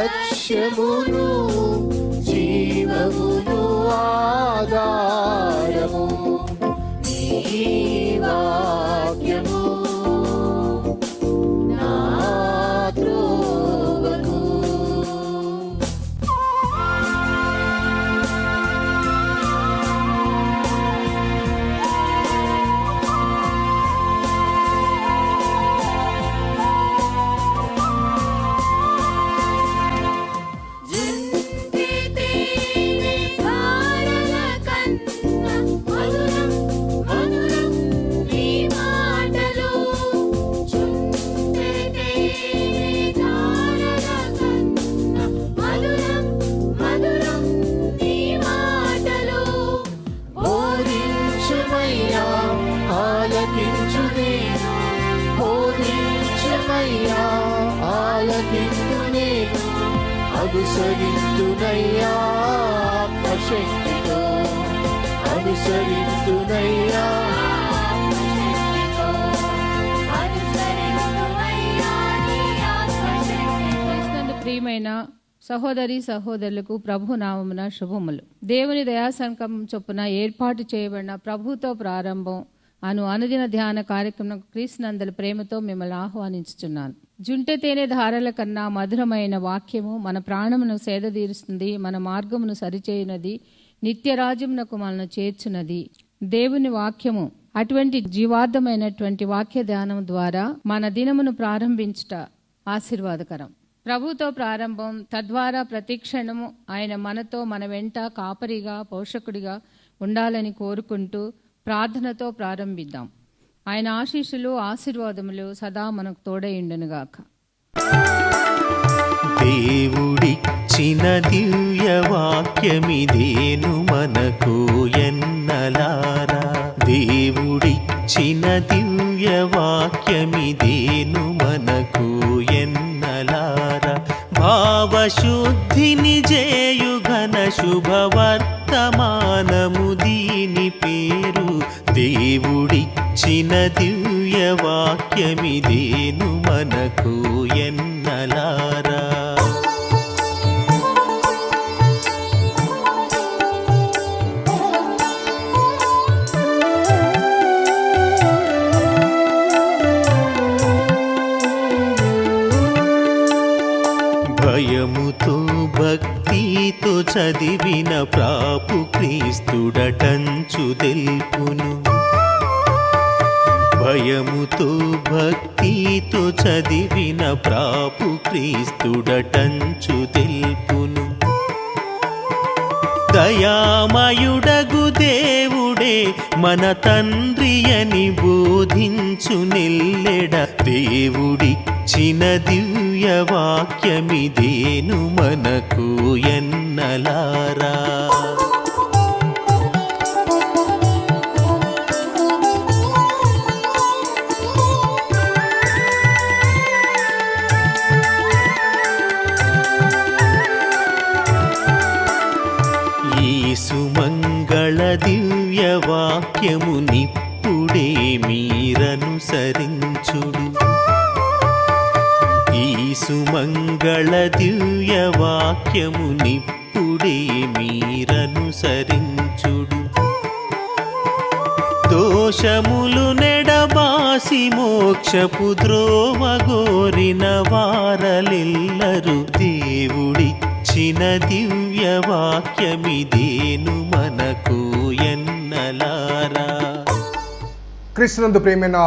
లక్ష్యమును జీవమును ఆధారము నీ వాక్యము నా త్రోవకు. అనుసరింతునయ్యా ఆత్మశక్తితో, అనుసరింతునయ్యా. ప్రియమైన సహోదరి సహోదరులకు ప్రభు నామమున శుభములు. దేవుని దయాసంకల్పం చొప్పున ఏర్పాటు చేయబడిన ప్రభుతో ప్రారంభం అనుదిన ధ్యాన కార్యక్రమం క్రీస్తునందల ప్రేమతో మిమ్మల్ని ఆహ్వానించుచున్నాను. జుంటె తేనె ధారల కన్నా మధురమైన వాక్యము మన ప్రాణమును సేదతీరుస్తుంది, మన మార్గమును సరిచేయునది, నిత్యరాజ్యమునకు మనను చేర్చున్నది దేవుని వాక్యము. అటువంటి జీవార్థమైనటువంటి వాక్య ధ్యానం ద్వారా మన దినమును ప్రారంభించుట ఆశీర్వాదకరం. ప్రభుతో ప్రారంభం, తద్వారా ప్రతిక్షణము ఆయన మనతో, మన వెంట కాపరిగా, పోషకుడిగా ఉండాలని కోరుకుంటూ ప్రార్థనతో ప్రారంభిద్దాం. ఆయన ఆశీస్సులు ఆశీర్వాదములు సదా మనకు తోడైండునుగాక. దేవుడిచ్చిన దివ్య వాక్యమిదేను మనకు ఎన్నలారా, దేవుడిచ్చిన దివ్య వాక్యమిదేను మనకు ఎన్నలారా. భావశుద్ధిని జేయు ఘన శుభవర్తమానము దీని పేరు, దేవుడిచ్చిన దివ్య వాక్యమిదేను మనకు ఎన్నలారా. భయముతో భక్తితో చదివిన ప్రాపు క్రీస్తుడటంచు తెలుపును, భయముతో భక్తితో చదివిన ప్రాపు క్రీస్తుడటంచు తెలుపును. దయామయుడగు దేవుడే మన తండ్రి అని బోధించు నెల్లెడ, దేవుడిచ్చిన దివ్య వాక్యమిదేను మనకు ఎన్నలారా. సుమంగళ దివ్య వాక్యమునిప్పుడే మీరనుసరించుడు, ఈ సుమంగళ దివ్య వాక్యమునిప్పుడే మీరనుసరించుడు. దోషములు నెడబాసి మోక్షపు ద్రోవగోరిన వారలెల్లరు, దేవుడిచ్చిన దివ్య వాక్యమిదేను మనకు ఎన్నలారా. క్రీస్తునందు ప్రియమైన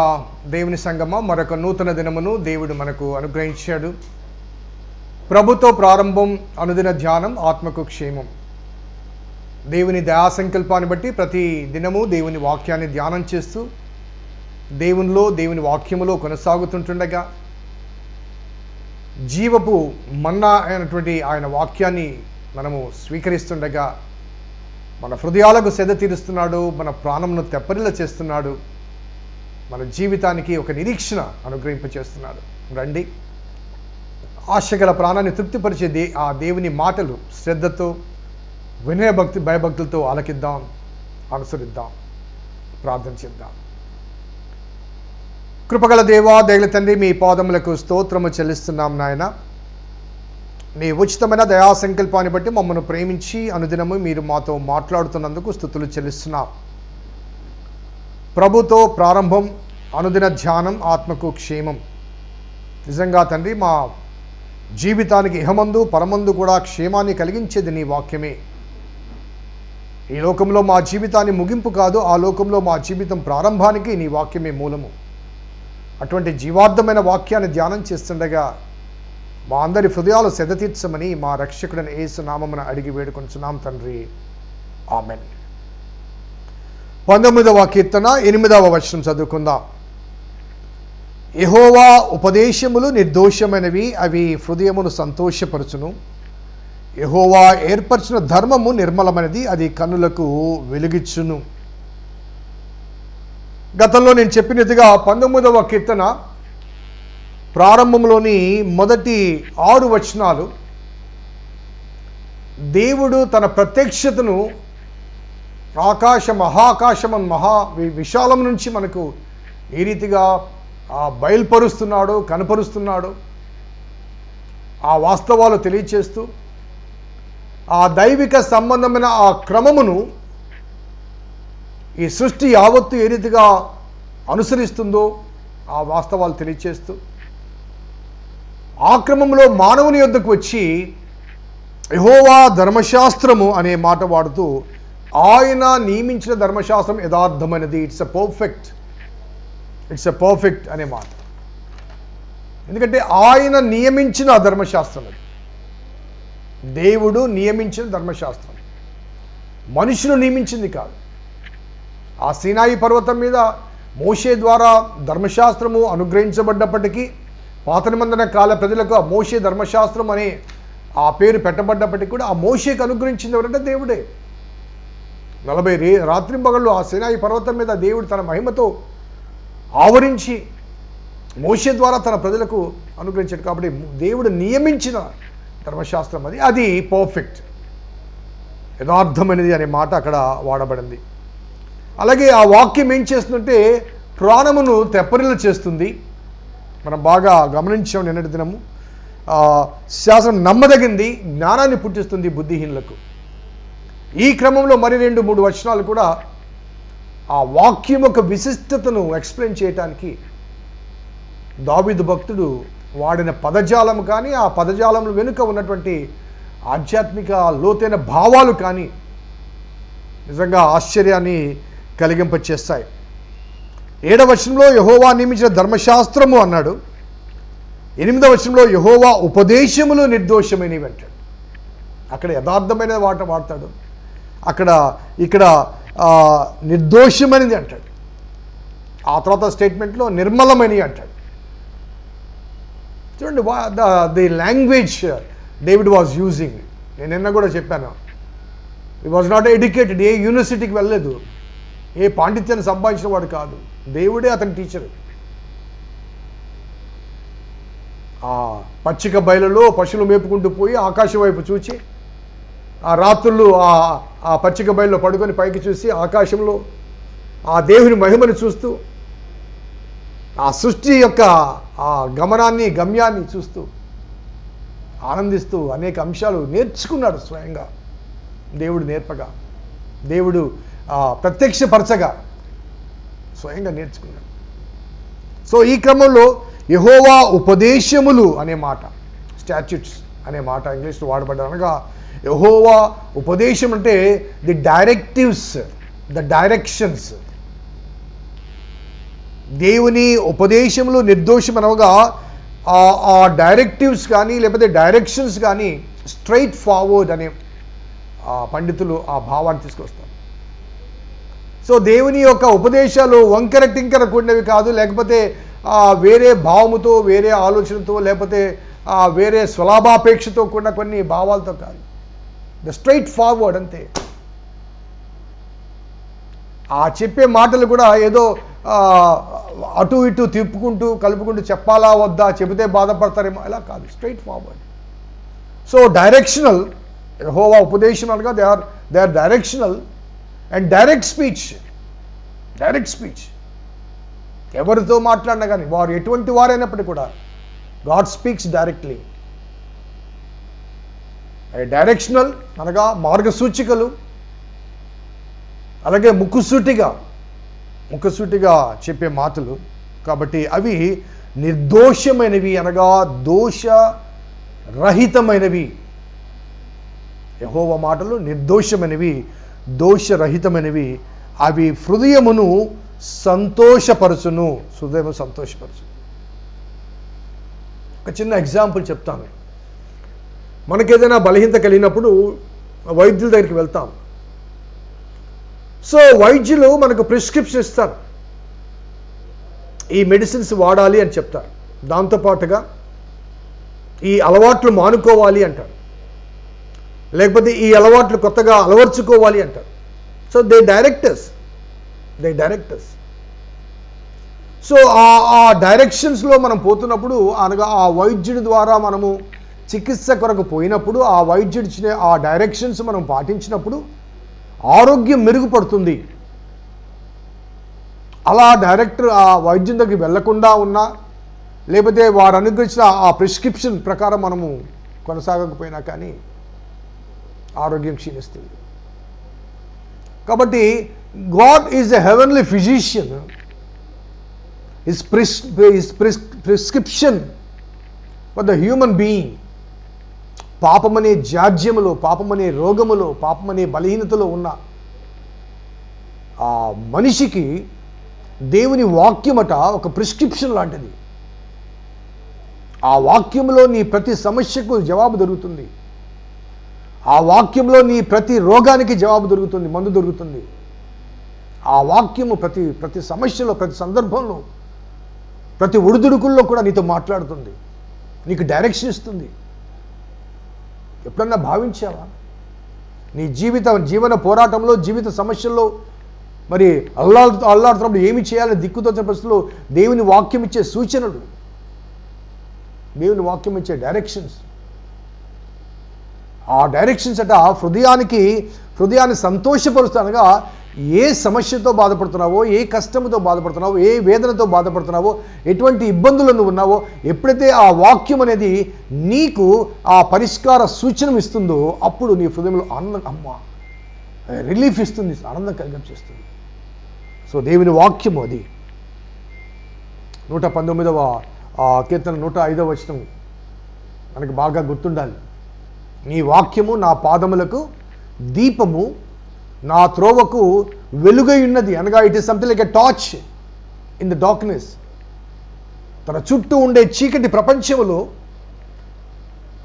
దేవుని సంగమ, మరొక నూతన దినమును దేవుడు మనకు అనుగ్రహించాడు. ప్రభుతో ప్రారంభం, అనుదిన ధ్యానం, ఆత్మకు క్షేమం. దేవుని దయా సంకల్పాన్ని బట్టి ప్రతి దినము దేవుని వాక్యాన్ని ధ్యానం చేస్తూ దేవునిలో, దేవుని వాక్యములో కొనసాగుతుంటుండగా జీవపు మన్నా అయినటువంటి ఆయన వాక్యాన్ని మనము స్వీకరిస్తుండగా మన హృదయాలకు సేద తీరుస్తున్నాడు, మన ప్రాణమును తెప్పరిల్ల చేస్తున్నాడు, మన జీవితానికి ఒక నిరీక్షణ అనుగ్రహింపచేస్తున్నాడు. రండి, ఆశగల ప్రాణాన్ని తృప్తిపరిచే ఆ దేవుని మాటలు శ్రద్ధతో, వినయ భయభక్తులతో ఆలకిద్దాం, అనుసరిద్దాం, ప్రార్థన చేద్దాం. కృపగల దేవా, దయగల తండ్రి, మీ పాదములకు స్తోత్రము చెల్లిస్తున్నాం నాయన. నీ ఉచితమైన దయా సంకల్పాన్ని బట్టి మమ్మల్ని ప్రేమించి అనుదినము మీరు మాతో మాట్లాడుతున్నందుకు స్తుతులు చెల్లిస్తున్నాం. ప్రభుతో ప్రారంభం, అనుదిన ధ్యానం, ఆత్మకు క్షేమం. నిజంగా తండ్రి, మా జీవితానికి ఇహమందు పరమందు కూడా క్షేమాన్ని కలిగించేది నీ వాక్యమే. ఈ లోకంలో మా జీవితాన్ని ముగింపు కాదు, ఆ లోకంలో మా జీవితం ప్రారంభానికి నీ వాక్యమే మూలము. అటువంటి జీవార్థమైన వాక్యాన్ని ధ్యానం చేస్తుండగా మా అందరి హృదయాలు సెదతీర్చమని మా రక్షకుడైన యేసు నామమున అడిగి వేడుకొంచున్నాం తండ్రి, ఆమెన్. 19వ కీర్తన 8వ వచనం చదువుకుందాం. యెహోవా ఉపదేశములు నిర్దోషమైనవి, అవి హృదయమును సంతోషపరచును. యెహోవా ఏర్పరచిన ధర్మము నిర్మలమైనది, అది కన్నులకు వెలుగిచ్చును. గతంలో నేను చెప్పినట్టుగా 19వ కీర్తన ప్రారంభంలోని మొదటి 6 వచనాలు దేవుడు తన ప్రత్యక్షతను మహాకాశం విశాలం నుంచి మనకు ఏ రీతిగా బయలుపరుస్తున్నాడో, కనపరుస్తున్నాడో ఆ వాస్తవాలు తెలియచేస్తూ ఆ దైవిక సంబంధమైన ఆ క్రమమును ఈ సృష్టి యావత్తు ఏ రీతిగా అనుసరిస్తుందో ఆ వాస్తవాలు తెలియచేస్తూ ఆ క్రమంలో మానవుని యొద్దకు వచ్చి యెహోవా ధర్మశాస్త్రము అనే మాట వాడుతూ ఆయన నియమించిన ధర్మశాస్త్రం యథార్థమైనది, ఇట్స్ ఎ పర్ఫెక్ట్ అనే మాట. ఎందుకంటే ఆయన నియమించిన ధర్మశాస్త్రం అది. దేవుడు నియమించిన ధర్మశాస్త్రం, మనుషులు నియమించింది కాదు. ఆ సీనాయి పర్వతం మీద మోషే ద్వారా ధర్మశాస్త్రము అనుగ్రహించబడ్డప్పటికీ, పాత నిబంధన కాల ప్రజలకు ఆ మోషే ధర్మశాస్త్రం అనే ఆ పేరు పెట్టబడ్డప్పటికీ కూడా ఆ మోషేకి అనుగ్రహించింది ఎవరంటే దేవుడే. 40 రాత్రింపగళ్ళు ఆ సీనాయి పర్వతం మీద దేవుడు తన మహిమతో ఆవరించి మోషే ద్వారా తన ప్రజలకు అనుగ్రహించాడు. కాబట్టి దేవుడు నియమించిన ధర్మశాస్త్రం అది పర్ఫెక్ట్, యథార్థమైనది అనే మాట అక్కడ వాడబడింది. అలాగే ఆ వాక్యం ఏం చేస్తుందంటే ప్రాణమును తెప్పరిల్ల చేస్తుంది. మనం బాగా గమనించాం నిన్నటి దినము. శాస్త్రం నమ్మదగింది, జ్ఞానాన్ని పుట్టిస్తుంది బుద్ధిహీనులకు. ఈ క్రమంలో మరి 2-3 వచనాలు కూడా ఆ వాక్యం యొక్క విశిష్టతను ఎక్స్ప్లెయిన్ చేయటానికి దావీదు భక్తుడు వాడిన పదజాలం కానీ, ఆ పదజాలం వెనుక ఉన్నటువంటి ఆధ్యాత్మిక లోతైన భావాలు కానీ నిజంగా ఆశ్చర్యాన్ని కలిగింపచేస్తాయి. 7వ వచనంలో యెహోవా నియమించిన ధర్మశాస్త్రము అన్నాడు. 8వ వచనంలో యెహోవా ఉపదేశములు నిర్దోషమైనవి అంటాడు. అక్కడ యథార్థమైన మాట వాడతాడు, ఇక్కడ నిర్దోషమైనది అంటాడు. ఆ తర్వాత స్టేట్మెంట్లో నిర్మలమైనవి అంటాడు. చూడండి the language David was using. నేను నిన్న కూడా చెప్పాను, ఈ వాజ్ నాట్ ఎడ్యుకేటెడ్, ఏ యూనివర్సిటీకి వెళ్ళలేదు, ఏ పాండిత్యాన్ని సంపాదించిన వాడు కాదు, దేవుడే అతని టీచరు. ఆ పచ్చిక బయలులో పశువులు మేపుకుంటూ పోయి ఆకాశం వైపు చూచి, ఆ రాత్రులు ఆ పచ్చిక బయలులో పడుకొని పైకి చూసి ఆకాశంలో ఆ దేవుని మహిమను చూస్తూ, ఆ సృష్టి యొక్క ఆ గమ్యాన్ని చూస్తూ ఆనందిస్తూ అనేక అంశాలు నేర్చుకున్నాడు. స్వయంగా దేవుడు నేర్పగా, దేవుడు ప్రత్యక్షపరచగా స్వయంగా నేర్చుకున్నాడు. సో ఈ క్రమంలో యెహోవా ఉపదేశములు అనే మాట, స్టాచ్యూట్స్ అనే మాట ఇంగ్లీష్లో వాడబడ్డారు. అనగా యెహోవా ఉపదేశం అంటే ది డైరెక్టివ్స్, ద డైరెక్షన్స్. దేవుని ఉపదేశములు నిర్దోషం అనగా ఆ డైరెక్టివ్స్ కానీ లేకపోతే డైరెక్షన్స్ కానీ స్ట్రైట్ ఫార్వర్డ్ అనే పండితులు ఆ భావాన్ని తీసుకొస్తారు. సో దేవుని యొక్క ఉపదేశాలు వంకర టింకర కూడినవి కాదు, లేకపోతే వేరే భావముతో, వేరే ఆలోచనతో, లేకపోతే వేరే స్వలాభాపేక్షతో కూడిన కొన్ని భావాలతో కాదు. ద స్ట్రైట్ ఫార్వర్డ్ అంతే. ఆ చెప్పే మాటలు కూడా ఏదో అటు ఇటు తిప్పుకుంటూ కలుపుకుంటూ చెప్పాలా వద్దా, చెబితే బాధపడతారేమో ఇలా కాదు, straight forward. So directional, Jehovah ఉపదేశం అనగా they are directional and direct speech. ఎవరితో మాట్లాడినా కానీ వారు ఎటువంటి వారైనప్పటికీ కూడా గాడ్ స్పీక్స్ డైరెక్ట్లీ. డైరెక్షనల్ అనగా మార్గసూచికలు, అలాగే ముక్కుసూటిగా చెప్పే మాటలు. కాబట్టి అవి నిర్దోషమైనవి అనగా దోషరహితమైనవి. యెహోవా మాటలు నిర్దోషమైనవి, దోషరహితమైనవి. అవి హృదయమును సంతోషపరచును. ఒక చిన్న ఎగ్జాంపుల్ చెప్తాను. మనకేదైనా బలహీనత కలిగినప్పుడు వైద్యుల దగ్గరికి వెళ్తాం. సో వైద్యులు మనకు ప్రిస్క్రిప్షన్ ఇస్తారు, ఈ మెడిసిన్స్ వాడాలి అని చెప్తారు. దాంతోపాటుగా ఈ అలవాట్లు మానుకోవాలి అంటారు, లేకపోతే ఈ అలవాట్లు కొత్తగా అలవర్చుకోవాలి అంటారు. So they directors. సో ఆ డైరెక్షన్స్లో మనం పోతున్నప్పుడు, అనగా ఆ వైద్యుడి ద్వారా మనము చికిత్స కొరకు పోయినప్పుడు, ఆ వైద్యుడి ఇచ్చిన ఆ డైరెక్షన్స్ మనం పాటించినప్పుడు ఆరోగ్యం మెరుగుపడుతుంది. అలా డైరెక్టర్ ఆ వైద్యం దగ్గరికి వెళ్లకుండా ఉన్నా, లేకపోతే వారు అనుగ్రహించిన ఆ ప్రిస్క్రిప్షన్ ప్రకారం మనము కొనసాగకపోయినా కానీ ఆరోగ్యం క్షీణిస్తుంది. కాబట్టి God is a heavenly physician. His prescription for the human being, పాపమనే జాడ్యములో, పాపమనే రోగములో, పాపమనే బలహీనతలో ఉన్న ఆ మనిషికి దేవుని వాక్యమట ఒక ప్రిస్క్రిప్షన్ లాంటిది. ఆ వాక్యంలో నీ ప్రతి సమస్యకు జవాబు దొరుకుతుంది. ఆ వాక్యంలో నీ ప్రతి రోగానికి జవాబు దొరుకుతుంది, మందు దొరుకుతుంది. ఆ వాక్యము ప్రతి సమస్యలో, ప్రతి సందర్భంలో, ప్రతి ఒడిదుడుకుల్లో కూడా నీతో మాట్లాడుతుంది, నీకు డైరెక్షన్ ఇస్తుంది. ఎప్పుడన్నా భావించావా నీ జీవన పోరాటంలో, జీవిత సమస్యల్లో మరి అల్లాడుతున్నప్పుడు ఏమి చేయాలని దిక్కుతోచిన పరిస్థితుల్లో దేవుని వాక్యం ఇచ్చే సూచనలు, దేవుని వాక్యం ఇచ్చే డైరెక్షన్స్. ఆ డైరెక్షన్స్ అట హృదయాన్ని సంతోషపరుస్తానగా, ఏ సమస్యతో బాధపడుతున్నావో, ఏ కష్టంతో బాధపడుతున్నావో, ఏ వేదనతో బాధపడుతున్నావో, ఎటువంటి ఇబ్బందులు నువ్వు ఉన్నావో, ఎప్పుడైతే ఆ వాక్యం అనేది నీకు ఆ పరిష్కార సూచన ఇస్తుందో అప్పుడు నీ హృదయంలో రిలీఫ్ ఇస్తుంది, ఆనందం కలిగించేస్తుంది. సో దేవుని వాక్యము అది. 119వ కీర్తన 105వ వచనం మనకు బాగా గుర్తుండాలి. నీ వాక్యము నా పాదములకు దీపము, నా త్రోవకు వెలుగై ఉన్నది. అనగా it is something like a torch in the darkness. తన చుట్టూ ఉండే చీకటి ప్రపంచంలో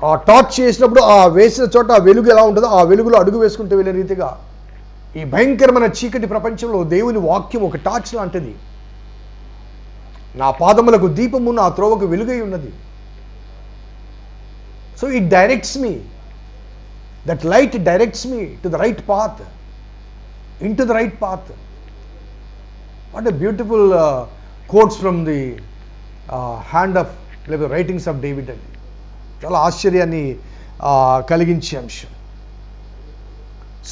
ఆ టార్చ్ చేసినప్పుడు ఆ వేసిన చోట ఆ వెలుగు ఎలా ఉంటుందో ఆ వెలుగులో అడుగు వేసుకుంటూ వెళ్ళే రీతిగా ఈ భయంకరమైన చీకటి ప్రపంచంలో దేవుని వాక్యం ఒక టార్చ్ లాంటిది. నా పాదములకు దీపము, నా త్రోవకు వెలుగై ఉన్నది. So it directs me. That light directs me to the right path, into the right path. What a beautiful quotes from the hand of the writings of David. చాలా ఆశ్చర్యాన్ని కలిగించే అంశం.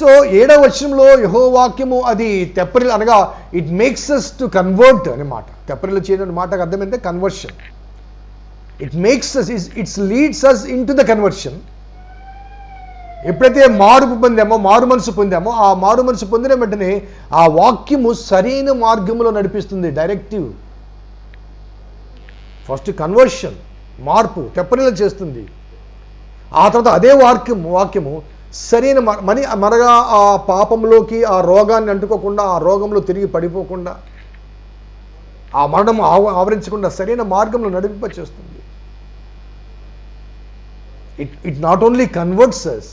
సో 7వ వచనంలో యెహోవా వాక్యము అది తెప్పరిల్లు, అనగా it makes us to convert అనే మాట. తెప్పరిల్లు చేయడం మాటకు అర్థం ఏంటంటే conversion. It makes us, it's leads us into the conversion. ఎప్పుడైతే మారు మనసు పొందామో ఆ మారు మనసు పొందిన వెంటనే ఆ వాక్యము సరైన మార్గంలో నడిపిస్తుంది. డైరెక్టివ్. ఫస్ట్ కన్వర్షన్, మార్పు తెప్పరిల్లు చేస్తుంది. ఆ తర్వాత అదే వాక్యము సరైన మనగా ఆ పాపంలోకి, ఆ రోగాన్ని అంటుకోకుండా, ఆ రోగంలో తిరిగి పడిపోకుండా, ఆ మరణం ఆవరించకుండా సరైన మార్గంలో నడిపింపచేస్తుంది. It not only converts us,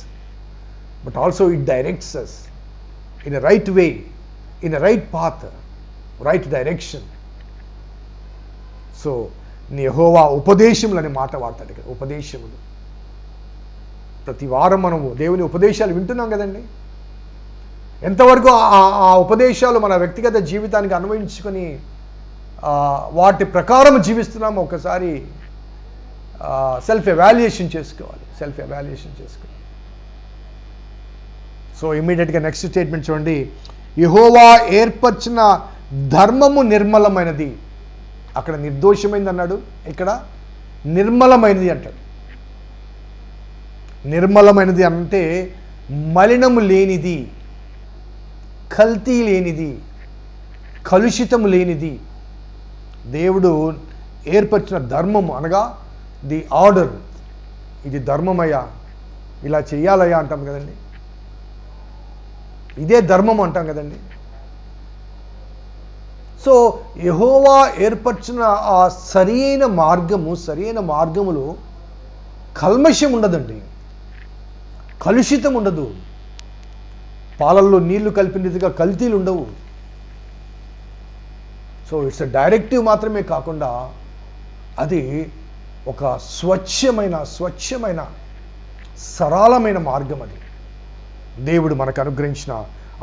but also it directs us in a right way, in a right path, right direction. So యెహోవా ఉపదేశములు అనే మాట వాడతాడు ఇక్కడ. ఉపదేశములు. ప్రతి వారం మనము దేవుని ఉపదేశాలు వింటున్నాం కదండి. ఎంతవరకు ఆ ఉపదేశాలు మన వ్యక్తిగత జీవితానికి అన్వయించుకొని వాటి ప్రకారం జీవిస్తున్నామో ఒకసారి సెల్ఫ్ ఎవాల్యుయేషన్ చేసుకోవాలి. సో ఇమ్మీడియట్గా నెక్స్ట్ స్టేట్మెంట్ చూడండి. యెహోవా ఏర్పరిచిన ధర్మము నిర్మలమైనది. అక్కడ నిర్దోషమైంది అన్నాడు, ఇక్కడ నిర్మలమైనది అంటాడు. నిర్మలమైనది అంటే మలినము లేనిది, కల్తీ లేనిది, కలుషితము లేనిది. దేవుడు ఏర్పరిచిన ధర్మము అనగా ది ఆర్డర్, ఇది ధర్మమయ్యా, ఇలా చెయ్యాలయ్యా అంటాం కదండి, ఇదే ధర్మం అంటాం కదండి. సో యెహోవా ఏర్పరిచిన ఆ సరైన మార్గములో కల్మషం ఉండదండి, కలుషితం ఉండదు, పాలల్లో నీళ్లు కలిపినట్టుగా కల్తీలు ఉండవు. సో ఇట్స్ ఎ డైరెక్టివ్ మాత్రమే కాకుండా అది ఒక స్వచ్ఛమైన సరళమైన మార్గం. అది దేవుడు మనకు అనుగ్రహించిన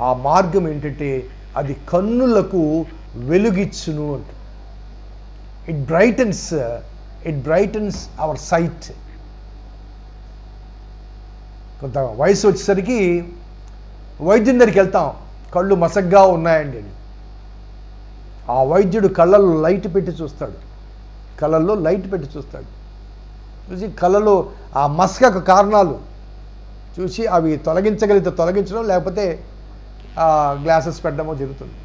ఆ మార్గం ఏంటంటే అది కన్నులకు వెలుగిచ్చును అంట. It brightens our sight. కొంత వయసు వచ్చేసరికి వైద్యుని దగ్గరికి వెళ్తాం, కళ్ళు మసగ్గా ఉన్నాయండి. ఆ వైద్యుడు కళ్ళల్లో లైట్ పెట్టి చూస్తాడు, చూసి కళ్ళలో ఆ మసకకు కారణాలు చూసి అవి తొలగించగలిగితే తొలగించడం, లేకపోతే గ్లాసెస్ పెట్టడమో జరుగుతుంది.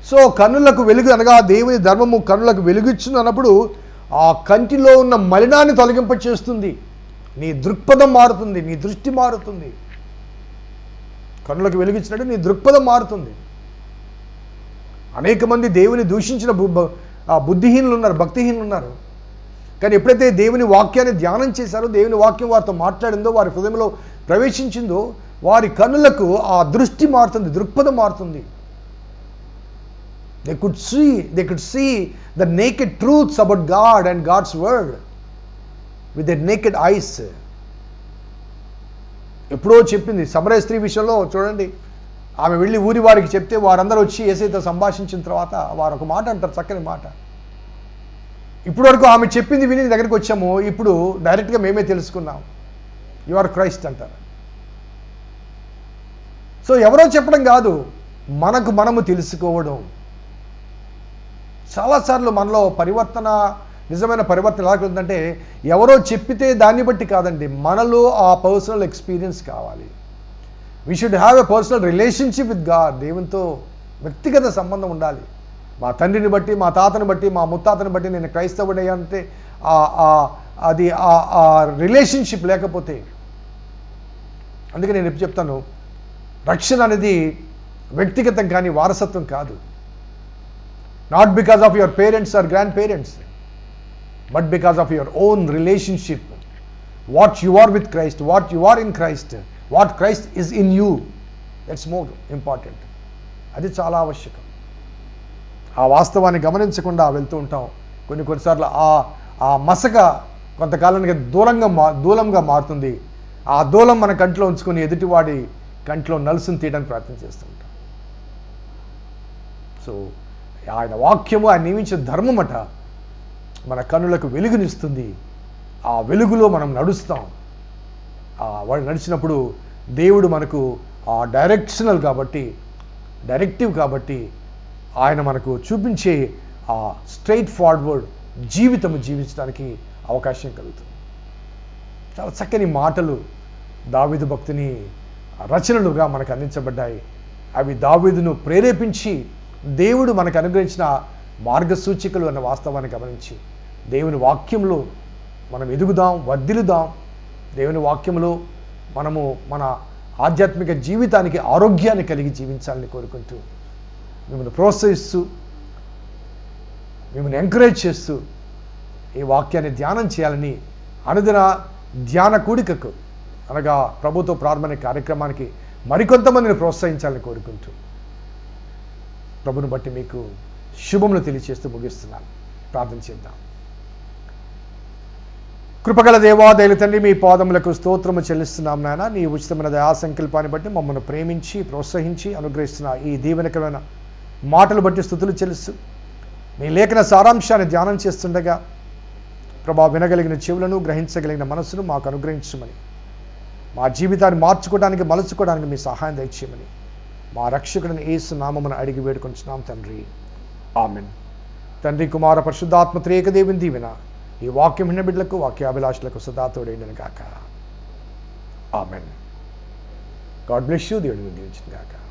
సో కన్నులకు వెలుగు అనగా దేవుని ధర్మము కన్నులకు వెలుగిచ్చును అన్నప్పుడు ఆ కంటిలో ఉన్న మలినాన్ని తొలగింప చేస్తుంది. నీ దృక్పథం మారుతుంది, నీ దృష్టి మారుతుంది. కన్నులకు వెలుగిచ్చినట్టు నీ దృక్పథం మారుతుంది. అనేక మంది దేవుని దూషించిన బుద్ధిహీనులు ఉన్నారు, భక్తిహీనులు ఉన్నారు. కానీ ఎప్పుడైతే దేవుని వాక్యాన్ని ధ్యానం చేశారో, దేవుని వాక్యం వారితో మాట్లాడిందో, వారి హృదయంలో ప్రవేశించిందో, వారి కన్నులకు ఆ దృష్టి మారుతుంది, దృక్పథం మారుతుంది. They could see the naked truths about God and God's word with their naked eyes. ఎప్పుడో చెప్పింది సమరయ స్త్రీ విషయంలో చూడండి. ఆమె వెళ్ళి ఊరి వారికి చెప్తే వారందరూ వచ్చి యేసయ్యతో సంభాషించిన తర్వాత వారు ఒక మాట అంటారు, చక్కని మాట. ఇప్పుడు వరకు ఆమె చెప్పింది విని దగ్గరికి వచ్చాము, ఇప్పుడు డైరెక్ట్గా మేమే తెలుసుకున్నాం, యు ఆర్ క్రైస్ట్ అంటారు. సో ఎవరో చెప్పడం కాదు, మనకు మనము తెలుసుకోవడం. చాలాసార్లు మనలో నిజమైన పరివర్తన ఎలా ఉందంటే ఎవరో చెప్పితే దాన్ని బట్టి కాదండి, మనలో ఆ పర్సనల్ ఎక్స్పీరియన్స్ కావాలి. We should have a personal relationship with God. దేవునితో వ్యక్తిగత సంబంధం ఉండాలి. మా తండ్రిని బట్టి, మా తాతని బట్టి, మా ముత్తాతని బట్టి నేను క్రైస్తవుడయ్యా అంటే అది ఆ రిలేషన్షిప్ లేకపోతే. అందుకే నేను ఎప్పుడు చెప్తాను, రక్షణ అనేది వ్యక్తిగతం కానీ వారసత్వం కాదు. Not because of your parents or grand parents, but because of your own relationship. What you are with Christ, what you are in Christ, what Christ is in you, that's more important. అది చాలా ఆవశ్యకం. ఆ వాస్తవాన్ని గమనించకుండా వెళ్తూ ఉంటాం. కొన్నిసార్లు ఆ మసక కొంతకాలానికి దూలంగా మారుతుంది. ఆ దూలం మన కంట్లో ఉంచుకొని ఎదుటివాడి కంట్లో నలుసును తీయడానికి ప్రయత్నం చేస్తూ ఉంటాం. సో ఆయన వాక్యము, ఆయన నియమించిన ధర్మమట మన కన్నులకు వెలుగునిస్తుంది. ఆ వెలుగులో మనం నడుస్తాం. వాడు నడిచినప్పుడు దేవుడు మనకు ఆ డైరెక్టివ్ కాబట్టి ఆయన మనకు చూపించే ఆ స్ట్రైట్ ఫార్వర్డ్ జీవితము జీవించడానికి అవకాశం కలుగుతుంది. చాలా చక్కని మాటలు దావీదు భక్తుని రచనలుగా మనకు అందించబడ్డాయి. అవి దావీదును ప్రేరేపించి దేవుడు మనకు అనుగ్రహించిన మార్గసూచికలు అన్న వాస్తవాన్ని గమనించి దేవుని వాక్యంలో మనం ఎదుగుదాం, వర్ధిల్లుదాం. దేవుని వాక్యంలో మనము మన ఆధ్యాత్మిక జీవితానికి ఆరోగ్యాన్ని కలిగి జీవించాలని కోరుకుంటూ మిమ్మల్ని ప్రోత్సహిస్తూ, మిమ్మల్ని ఎంకరేజ్ చేస్తూ ఈ వాక్యాన్ని ధ్యానం చేయాలని అనుదిన ధ్యాన కూడికకు అనగా ప్రభుతో ప్రారంభమైన కార్యక్రమానికి మరికొంతమందిని ప్రోత్సహించాలని కోరుకుంటూ ప్రభుని బట్టి మీకు శుభములు తెలియజేస్తూ ముగిస్తున్నాను. ప్రార్థన చేద్దాం. కృపగల దేవా, దయల తండ్రి, మీ పాదములకు స్తోత్రము చెల్లిస్తున్నాం నాయన. నీ ఉచితమైన దయా సంకల్పాన్ని బట్టి మమ్మల్ని ప్రేమించి ప్రోత్సహించి అనుగ్రహిస్తున్న ఈ దీవెనకరమైన మాటలు బట్టి స్తుతులు చెల్లిస్తూ మీ లేఖన సారాంశాన్ని ధ్యానం చేస్తుండగా ప్రభా వినగలిగిన చెవులను, గ్రహించగలిగిన మనస్సును మాకు అనుగ్రహించమని, మా జీవితాన్ని మార్చుకోవడానికి మలుచుకోవడానికి మీ సహాయం దయచేయమని మా రక్షకుడిని యేసు నామమున అడిగి వేడుకొంచున్నాం తండ్రి. ఆమెన్. తండ్రి, కుమార, పరిశుద్ధాత్మ త్రియేక దేవుని దీవెన ఈ వాక్యం విన్న బిడ్డలకు వాక్యాభిలాషులకు సదా తోడైండను గాక. ఆమెన్. God bless you. దేవుడు దీవించును గాక.